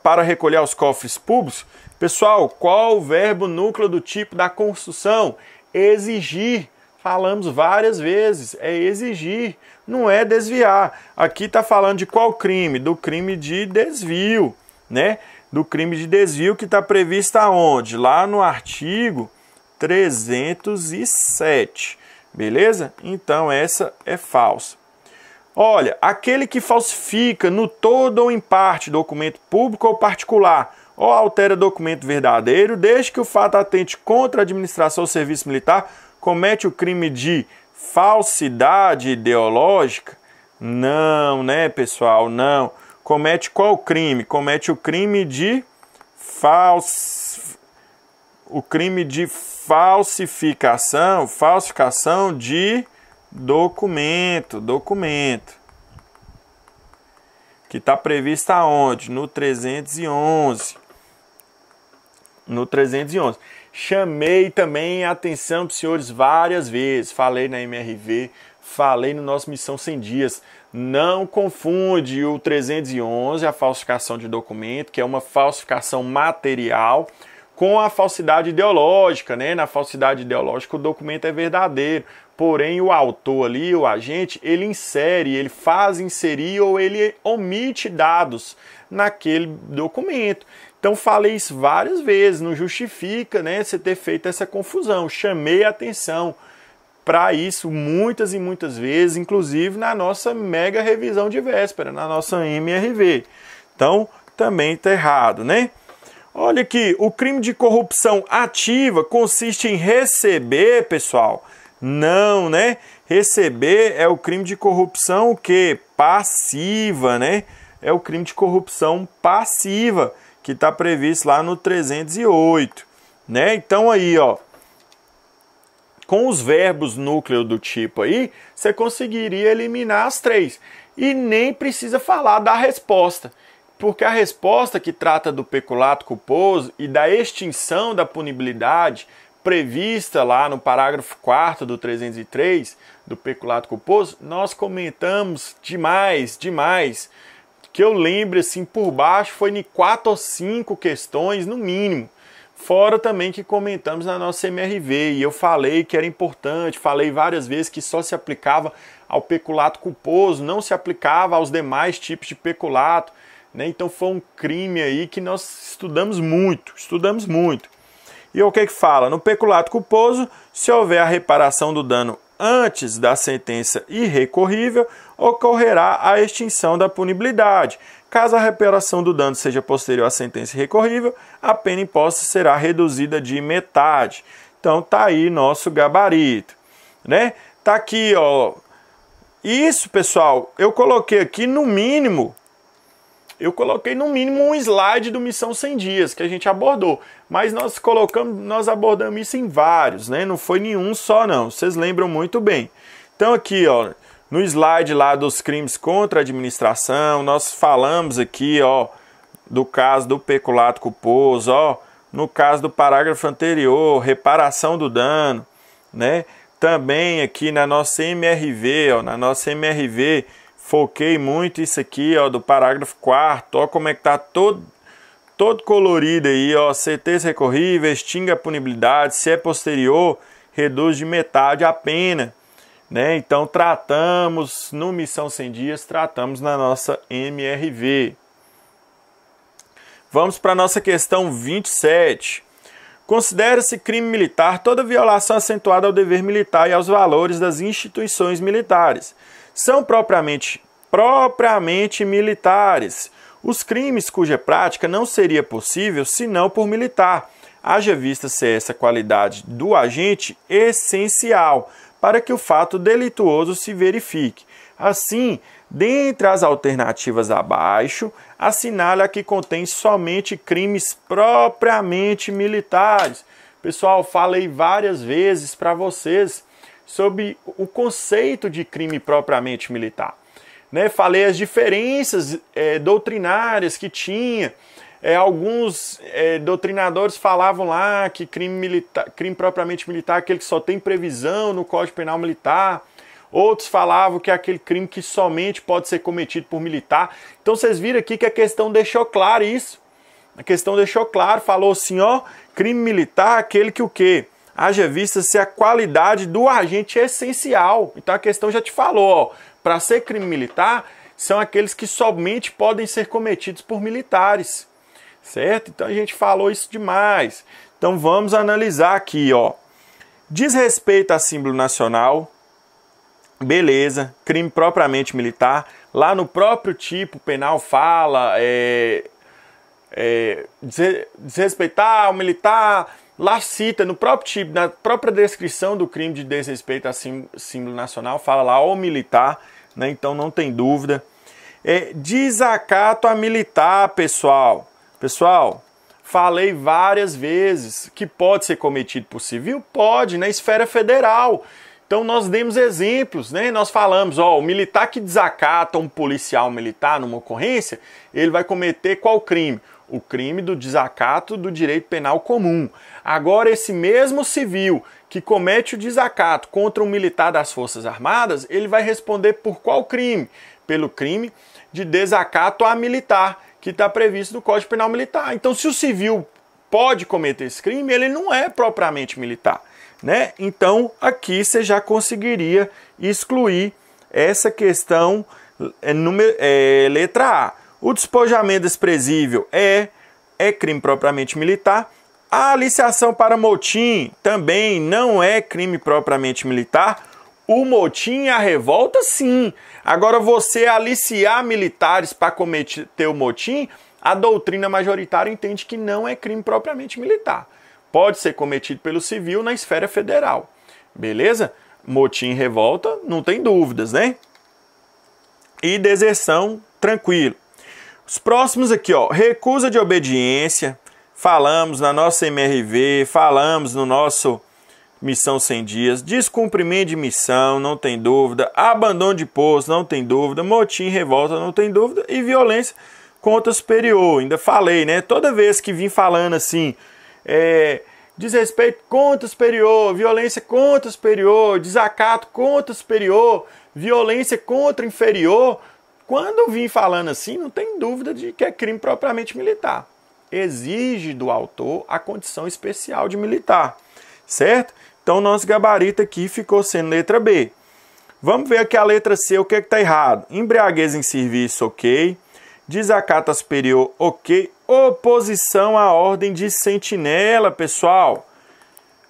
para recolher aos cofres públicos. Pessoal, qual o verbo núcleo do tipo da construção? Exigir. Falamos várias vezes, é exigir, não é desviar. Aqui está falando de qual crime? Do crime de desvio, né? Do crime de desvio que está previsto aonde? Lá no artigo 307, beleza? Então essa é falsa. Olha, aquele que falsifica no todo ou em parte documento público ou particular, ou altera documento verdadeiro, desde que o fato atente contra a administração ou serviço militar, comete o crime de falsidade ideológica? Não, né, pessoal? Não. Comete qual crime? Comete o crime de falsificação de documento. Que está previsto aonde? No 311. No 311. Chamei também a atenção para os senhores várias vezes. Falei na MRV, falei no nosso Missão 100 Dias. Não confunde o 311, a falsificação de documento, que é uma falsificação material, com a falsidade ideológica, né? Na falsidade ideológica o documento é verdadeiro, porém o autor ali, o agente, ele insere, ele faz inserir ou ele omite dados naquele documento. Então falei isso várias vezes, não justifica, né, você ter feito essa confusão. Chamei a atenção para isso muitas e muitas vezes, inclusive na nossa mega revisão de véspera, na nossa MRV. Então também está errado, né? Olha aqui, o crime de corrupção ativa consiste em receber, pessoal. Não, né? Receber é o crime de corrupção o quê? Passiva, né? É o crime de corrupção passiva, que está previsto lá no 308, né? Então aí, com os verbos núcleo do tipo aí, você conseguiria eliminar as três. E nem precisa falar da resposta. Porque a resposta que trata do peculato culposo e da extinção da punibilidade prevista lá no parágrafo 4º do 303 do peculato culposo, nós comentamos demais. Que eu lembro assim por baixo foi em 4 ou 5 questões no mínimo. Fora também que comentamos na nossa MRV e eu falei que era importante, falei várias vezes que só se aplicava ao peculato culposo, não se aplicava aos demais tipos de peculato, né? Então foi um crime aí que nós estudamos muito. E o que fala? No peculato culposo, se houver a reparação do dano antes da sentença irrecorrível, ocorrerá a extinção da punibilidade. Caso a reparação do dano seja posterior à sentença irrecorrível, a pena imposta será reduzida de metade. Então tá aí nosso gabarito, né? Tá aqui, ó. Isso, pessoal, eu coloquei aqui no mínimo um slide do Missão 100 Dias que a gente abordou, mas nós abordamos isso em vários, né? Não foi nenhum só não, vocês lembram muito bem. Então aqui, ó, no slide lá dos crimes contra a administração, nós falamos aqui, ó, do caso do peculato culposo, ó, no caso do parágrafo anterior, reparação do dano, né? Também aqui na nossa MRV, ó, foquei muito isso aqui, ó, do parágrafo 4º, ó, como é que tá todo colorido aí, ó, CTs recorríveis, extingue a punibilidade, se é posterior, reduz de metade a pena, né? Então tratamos no Missão 100 Dias, tratamos na nossa MRV. Vamos para a nossa questão 27. Considera-se crime militar toda violação acentuada ao dever militar e aos valores das instituições militares. São propriamente militares os crimes cuja prática não seria possível senão por militar, haja vista ser essa qualidade do agente essencial para que o fato delituoso se verifique. Assim, dentre as alternativas abaixo, assinale a que contém somente crimes propriamente militares. Pessoal, falei várias vezes para vocês sobre o conceito de crime propriamente militar, né? Falei as diferenças doutrinárias que tinha. Alguns doutrinadores falavam lá que crime propriamente militar é aquele que só tem previsão no Código Penal Militar. Outros falavam que é aquele crime que somente pode ser cometido por militar. Então vocês viram aqui que a questão deixou claro isso. A questão deixou claro, falou assim, ó, crime militar é aquele que o quê? Haja vista se a qualidade do agente é essencial. Então a questão já te falou, ó, para ser crime militar, são aqueles que somente podem ser cometidos por militares, certo? Então a gente falou isso demais. Então vamos analisar aqui, ó. Desrespeito a símbolo nacional, beleza, crime propriamente militar. Lá no próprio tipo penal fala desrespeitar o militar. Lá cita, no próprio tipo, na própria descrição do crime de desrespeito a símbolo nacional, fala lá o militar, né? Então não tem dúvida. Desacato a militar, pessoal. Pessoal, falei várias vezes que pode ser cometido por civil? Pode, na esfera federal. Então nós demos exemplos, né? Nós falamos, ó, o militar que desacata um policial militar numa ocorrência, ele vai cometer qual crime? O crime do desacato do direito penal comum. Agora, esse mesmo civil que comete o desacato contra um militar das Forças Armadas, ele vai responder por qual crime? Pelo crime de desacato a militar, que está previsto no Código Penal Militar. Então, se o civil pode cometer esse crime, ele não é propriamente militar, né? Então, aqui você já conseguiria excluir essa questão letra A. O despojamento desprezível é crime propriamente militar. A aliciação para motim também não é crime propriamente militar. O motim e a revolta, sim. Agora, você aliciar militares para cometer o motim, a doutrina majoritária entende que não é crime propriamente militar. Pode ser cometido pelo civil na esfera federal. Beleza? Motim e revolta, não tem dúvidas, né? E deserção, tranquilo. Os próximos aqui, ó, recusa de obediência, falamos na nossa MRV, falamos no nosso Missão 100 Dias, descumprimento de missão, não tem dúvida, abandono de posto, não tem dúvida, motim, revolta, não tem dúvida, e violência contra o superior, ainda falei, né, toda vez que vim falando assim, desrespeito contra o superior, violência contra o superior, desacato contra o superior, violência contra o inferior. Quando eu vim falando assim, não tem dúvida de que é crime propriamente militar. Exige do autor a condição especial de militar, certo? Então, nosso gabarito aqui ficou sendo letra B. Vamos ver aqui a letra C, o que está errado. Embriaguez em serviço, ok. Desacato a superior, ok. Oposição à ordem de sentinela, pessoal.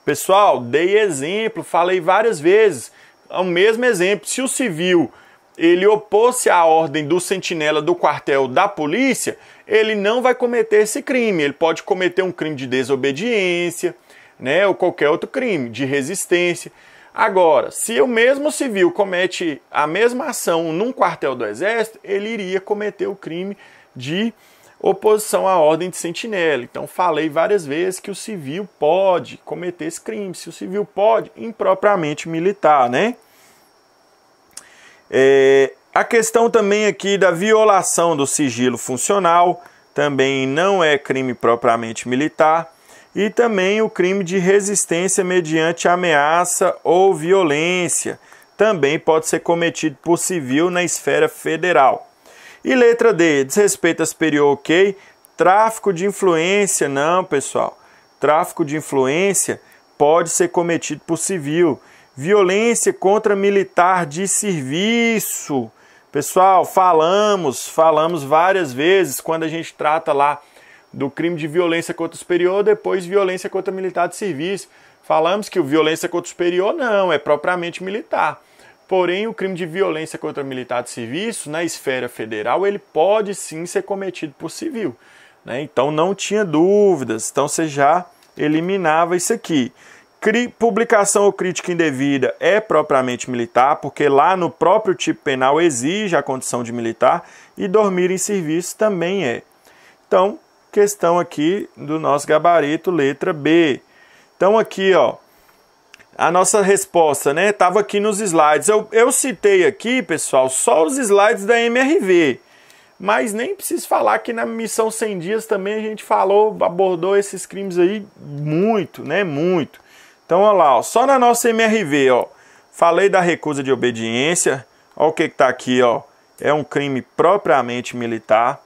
Pessoal, dei exemplo, falei várias vezes. o mesmo exemplo. Se o civil ele opôs-se à ordem do sentinela do quartel da polícia, ele não vai cometer esse crime. Ele pode cometer um crime de desobediência, né, ou qualquer outro crime, de resistência. Agora, se o mesmo civil comete a mesma ação num quartel do Exército, ele iria cometer o crime de oposição à ordem de sentinela. Então, falei várias vezes que o civil pode cometer esse crime. Se o civil pode, impropriamente militar, né? A questão também aqui da violação do sigilo funcional também não é crime propriamente militar. E também o crime de resistência mediante ameaça ou violência também pode ser cometido por civil na esfera federal. E letra D, desrespeito a superior, ok? Tráfico de influência, não, pessoal. Tráfico de influência pode ser cometido por civil. Violência contra militar de serviço. Pessoal, falamos várias vezes quando a gente trata lá do crime de violência contra o superior, depois violência contra militar de serviço. Falamos que o violência contra o superior não, é propriamente militar. Porém, o crime de violência contra militar de serviço, na esfera federal, ele pode sim ser cometido por civil, né? Então não tinha dúvidas, então você já eliminava isso aqui. Publicação ou crítica indevida é propriamente militar, porque lá no próprio tipo penal exige a condição de militar, e dormir em serviço também é. Então, questão aqui do nosso gabarito, letra B. Então aqui, ó, a nossa resposta, né, estava aqui nos slides. Eu citei aqui, pessoal, só os slides da MRV, mas nem preciso falar que na missão 100 dias também a gente abordou esses crimes aí muito, né, muito. Então, olha lá, ó, só na nossa MRV, ó, falei da recusa de obediência, ó o que está aqui, ó, é um crime propriamente militar.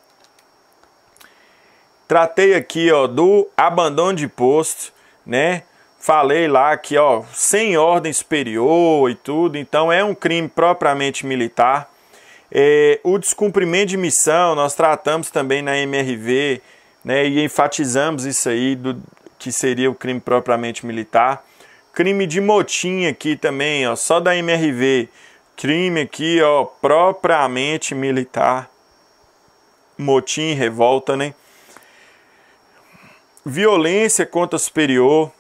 Tratei aqui, ó, do abandono de posto, né? Falei lá que, ó, sem ordem superior e tudo, então é um crime propriamente militar. O descumprimento de missão, nós tratamos também na MRV, né? E enfatizamos isso aí, que seria o crime propriamente militar. Crime de motim aqui também, ó, só da MRV. Crime aqui, ó, propriamente militar. Motim, revolta, né? Violência contra superior,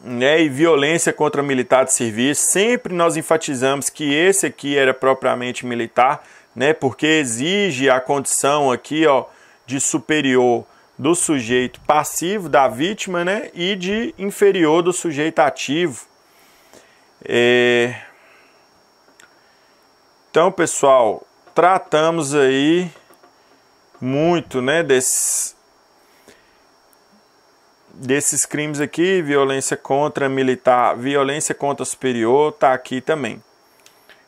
né, e violência contra militar de serviço. Sempre nós enfatizamos que esse aqui era propriamente militar, né, porque exige a condição aqui, ó, de superior do sujeito passivo, da vítima, né, e de inferior do sujeito ativo. Então, pessoal, tratamos aí muito, né, desses crimes aqui. Violência contra militar, violência contra superior, tá aqui também.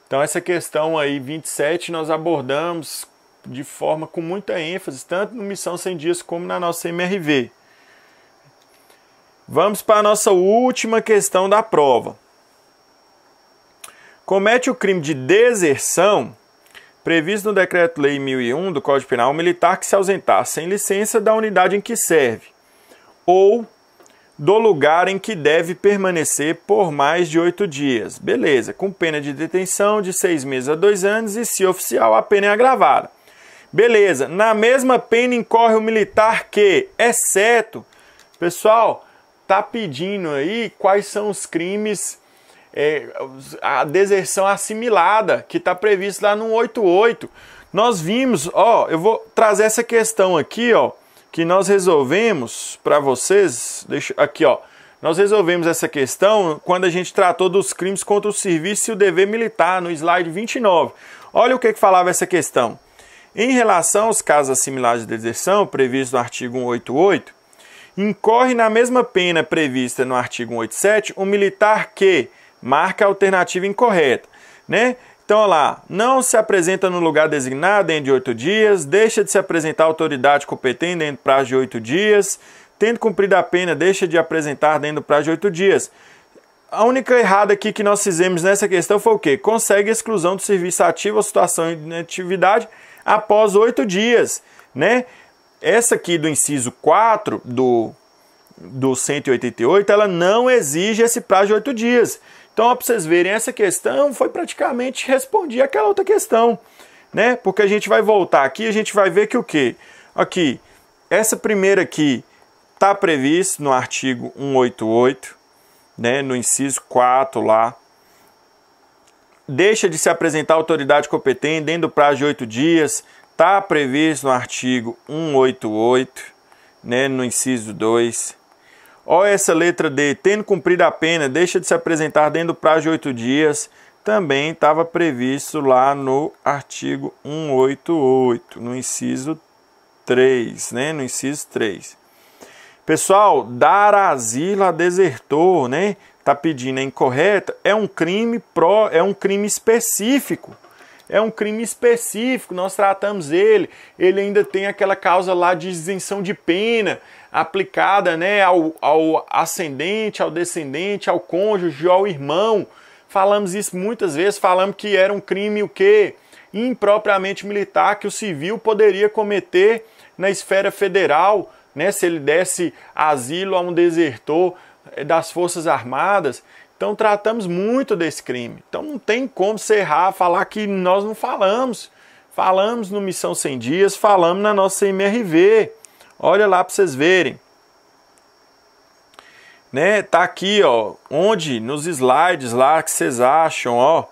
Então essa questão aí 27 nós abordamos de forma com muita ênfase, tanto no Missão 100 Dias como na nossa MRV. Vamos para a nossa última questão da prova. Comete o crime de deserção previsto no Decreto-Lei 1001 do Código Penal, militar que se ausentar sem licença da unidade em que serve ou do lugar em que deve permanecer por mais de 8 dias. Beleza, com pena de detenção de 6 meses a 2 anos e, se oficial, a pena é agravada. Beleza, na mesma pena incorre o militar que, exceto, pessoal, tá pedindo aí quais são os crimes, a deserção assimilada, que está previsto lá no 188. Nós vimos, ó, eu vou trazer essa questão aqui, ó, que nós resolvemos para vocês, aqui, ó, nós resolvemos essa questão quando a gente tratou dos crimes contra o serviço e o dever militar, no slide 29. Olha o que falava essa questão. Em relação aos casos assimilados de deserção, previsto no artigo 188, incorre na mesma pena prevista no artigo 187 o militar que marca a alternativa incorreta, né? Então, olha lá, não se apresenta no lugar designado dentro de 8 dias, deixa de se apresentar à autoridade competente dentro do prazo de 8 dias, tendo cumprido a pena, deixa de apresentar dentro do prazo de 8 dias. A única errada aqui que nós fizemos nessa questão foi o quê? Consegue exclusão do serviço ativo ou situação de inatividade após 8 dias, né? Essa aqui do inciso 4 do 188, ela não exige esse prazo de 8 dias. Então, para vocês verem, essa questão foi praticamente responder aquela outra questão, né? Porque a gente vai voltar aqui, a gente vai ver que o quê? Aqui, essa primeira aqui está prevista no artigo 188, né? No inciso 4 lá. Deixa de se apresentar a autoridade competente dentro do prazo de 8 dias, está previsto no artigo 188, né? No inciso 2. Olha essa letra D, tendo cumprido a pena, deixa de se apresentar dentro do prazo de 8 dias, também estava previsto lá no artigo 188, no inciso 3, né? No inciso 3. Pessoal, dar asilo a desertor, né? Tá pedindo, é incorreta, é um crime específico. É um crime específico, nós tratamos ele ainda tem aquela causa lá de isenção de pena aplicada, né, ao ascendente, ao descendente, ao cônjuge, ao irmão. Falamos isso muitas vezes, falamos que era um crime o quê? Impropriamente militar que o civil poderia cometer na esfera federal, né, se ele desse asilo a um desertor das Forças Armadas. Então tratamos muito desse crime. Então não tem como se errar, falar que nós não falamos. Falamos no Missão 100 Dias, falamos na nossa MRV. Olha lá para vocês verem. Né? Tá aqui, ó, onde nos slides lá que vocês acham, ó.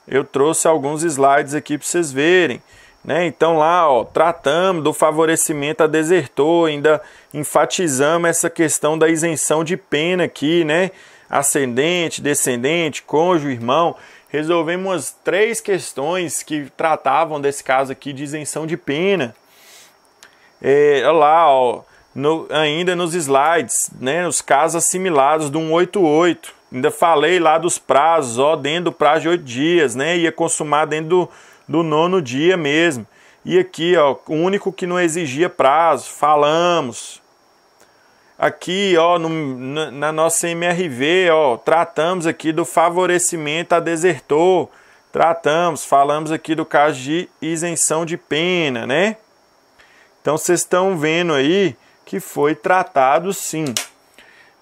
Eu trouxe alguns slides aqui para vocês verem. Né? Então lá, ó, tratamos do favorecimento a desertor, ainda enfatizamos essa questão da isenção de pena aqui, né? Ascendente, descendente, cônjuge, irmão. Resolvemos umas 3 questões que tratavam desse caso aqui de isenção de pena. Olha lá, ó, ainda nos slides, né, nos casos assimilados do 188. Ainda falei lá dos prazos, ó, dentro do prazo de 8 dias, né, ia consumar dentro do 9º dia mesmo. E aqui, ó, o único que não exigia prazo, falamos. Aqui, ó, na nossa MRV, ó, tratamos aqui do favorecimento a desertor. Falamos aqui do caso de isenção de pena, né? Então, vocês estão vendo aí que foi tratado sim.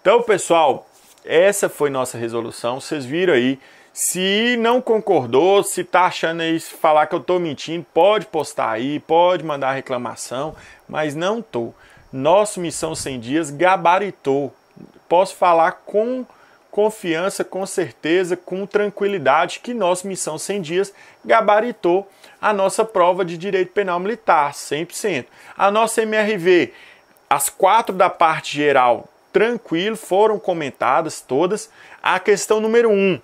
Então, pessoal, essa foi nossa resolução. Vocês viram aí. Se não concordou, se tá achando aí, se falar que eu tô mentindo, pode postar aí, pode mandar reclamação, mas não tô. Nosso Missão 100 Dias gabaritou. Posso falar com confiança, com certeza, com tranquilidade que nosso Missão 100 Dias gabaritou a nossa prova de Direito Penal Militar, 100%. A nossa MRV, as 4 da parte geral, tranquilo, foram comentadas todas. A questão número 1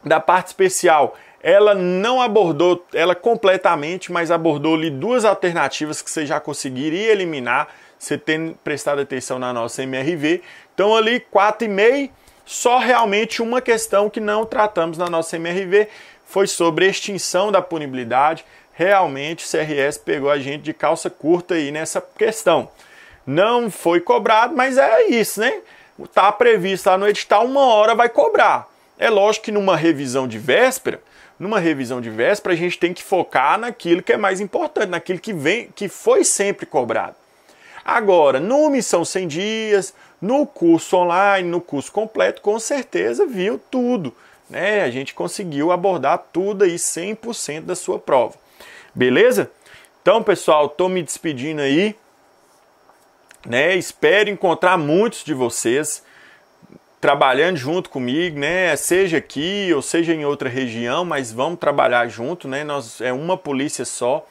da parte especial, ela não abordou ela completamente, mas abordou ali 2 alternativas que você já conseguiria eliminar, você tendo prestado atenção na nossa MRV. Então ali 4,5, só realmente uma questão que não tratamos na nossa MRV, foi sobre extinção da punibilidade. Realmente o CRS pegou a gente de calça curta aí nessa questão. Não foi cobrado, mas é isso, né? Está previsto lá no edital, 1 hora vai cobrar. É lógico que numa revisão de véspera, a gente tem que focar naquilo que é mais importante, naquilo que foi sempre cobrado. Agora, no Missão 100 Dias, no curso online, no curso completo, com certeza viu tudo, né? A gente conseguiu abordar tudo aí, 100% da sua prova. Beleza? Então, pessoal, estou me despedindo aí, né? Espero encontrar muitos de vocês trabalhando junto comigo, né? Seja aqui ou seja em outra região, mas vamos trabalhar junto, né? É uma polícia só.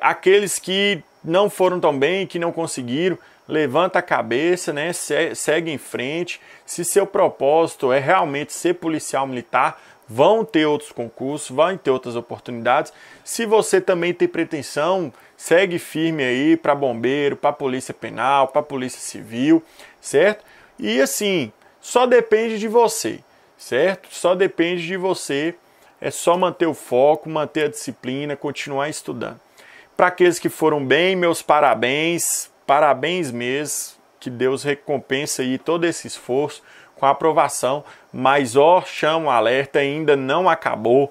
Aqueles que não foram tão bem, que não conseguiram, levanta a cabeça, né? Segue em frente. Se seu propósito é realmente ser policial militar, vão ter outros concursos, vão ter outras oportunidades. Se você também tem pretensão, segue firme aí para bombeiro, para polícia penal, para polícia civil, certo? E assim, só depende de você, certo? Só depende de você, é só manter o foco, manter a disciplina, continuar estudando. Para aqueles que foram bem, meus parabéns, parabéns mesmo, que Deus recompense aí todo esse esforço com a aprovação, mas ó, chama o alerta, ainda não acabou,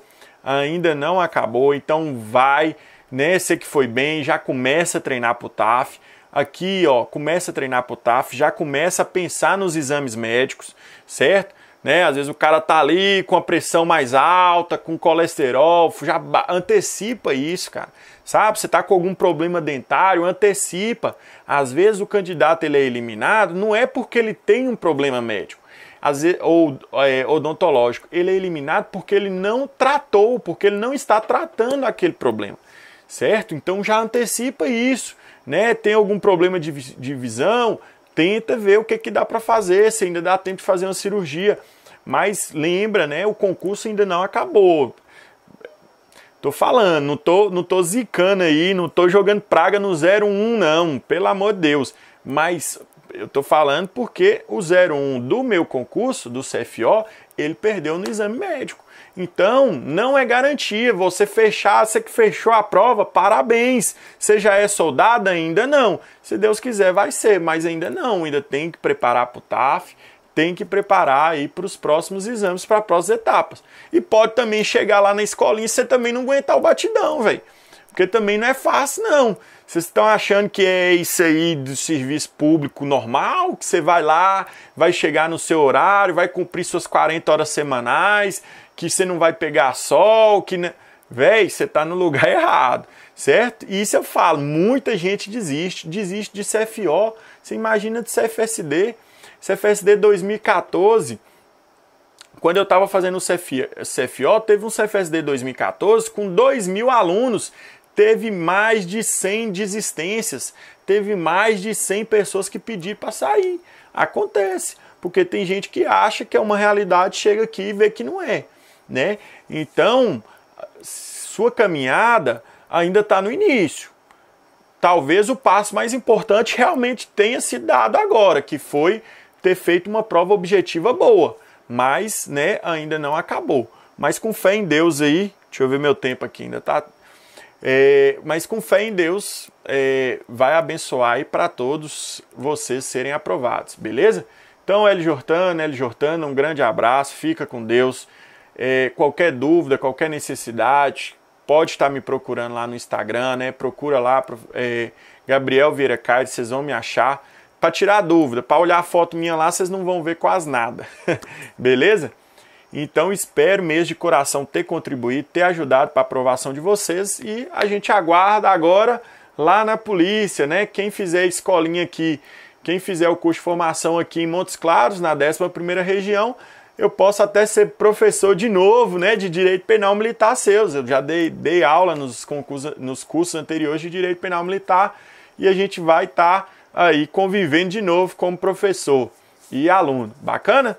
então vai, né? Você que foi bem, já começa a treinar pro TAF. Aqui, ó, começa a treinar para o TAF, já começa a pensar nos exames médicos, certo? né? Às vezes o cara tá ali com a pressão mais alta, com colesterol, já antecipa isso, cara. Sabe? Você tá com algum problema dentário, antecipa. Às vezes o candidato ele é eliminado, não é porque ele tem um problema médico, às vezes, ou odontológico. Ele é eliminado porque ele não tratou, porque ele não está tratando aquele problema, certo? Então já antecipa isso, né? Tem algum problema de visão, tenta ver o que dá para fazer, se ainda dá tempo de fazer uma cirurgia. Mas lembra, né? O concurso ainda não acabou. Tô falando, não tô zicando aí, não tô jogando praga no 01 não, pelo amor de Deus. Mas eu tô falando porque o 01 do meu concurso, do CFO, ele perdeu no exame médico. Então, não é garantia. Você que fechou a prova, parabéns. Você já é soldado? Ainda não. Se Deus quiser, vai ser, mas ainda não. Ainda tem que preparar para o TAF, tem que preparar aí para os próximos exames, para as próximas etapas. E pode também chegar lá na escolinha e você também não aguentar o batidão, velho. Porque também não é fácil, não. Vocês estão achando que é isso aí do serviço público normal? Que você vai lá, vai chegar no seu horário, vai cumprir suas 40 horas semanais, que você não vai pegar sol, que... Véi, você tá no lugar errado, certo? E isso eu falo, muita gente desiste de CFO, você imagina de CFSD. CFSD 2014, quando eu estava fazendo o CFO, teve um CFSD 2014 com 2.000 alunos, teve mais de 100 desistências, teve mais de 100 pessoas que pediram para sair. Acontece, porque tem gente que acha que é uma realidade, chega aqui e vê que não é, né? Então, sua caminhada ainda está no início. Talvez o passo mais importante realmente tenha sido dado agora, que foi ter feito uma prova objetiva boa, mas, né, ainda não acabou. Mas com fé em Deus aí, deixa eu ver meu tempo aqui, ainda tá... mas com fé em Deus, vai abençoar aí para todos vocês serem aprovados, beleza? Então, L. Jordana, um grande abraço, fica com Deus. Qualquer dúvida, qualquer necessidade, pode estar me procurando lá no Instagram, né? Procura lá, Gabriel Vieira Caio, vocês vão me achar. Para tirar dúvida, para olhar a foto minha lá, vocês não vão ver quase nada. Beleza? Então espero mesmo de coração ter contribuído, ter ajudado para a aprovação de vocês e a gente aguarda agora lá na polícia, né? Quem fizer escolinha aqui, quem fizer o curso de formação aqui em Montes Claros, na 11ª região, eu posso até ser professor de novo, né, de Direito Penal Militar seus. Eu já dei aula nos cursos anteriores de Direito Penal Militar e a gente vai estar aí convivendo de novo como professor e aluno. Bacana?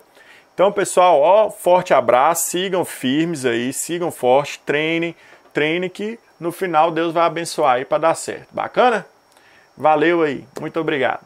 Então, pessoal, forte abraço, sigam firmes aí, sigam forte, treinem que no final Deus vai abençoar aí para dar certo. Bacana? Valeu aí, muito obrigado.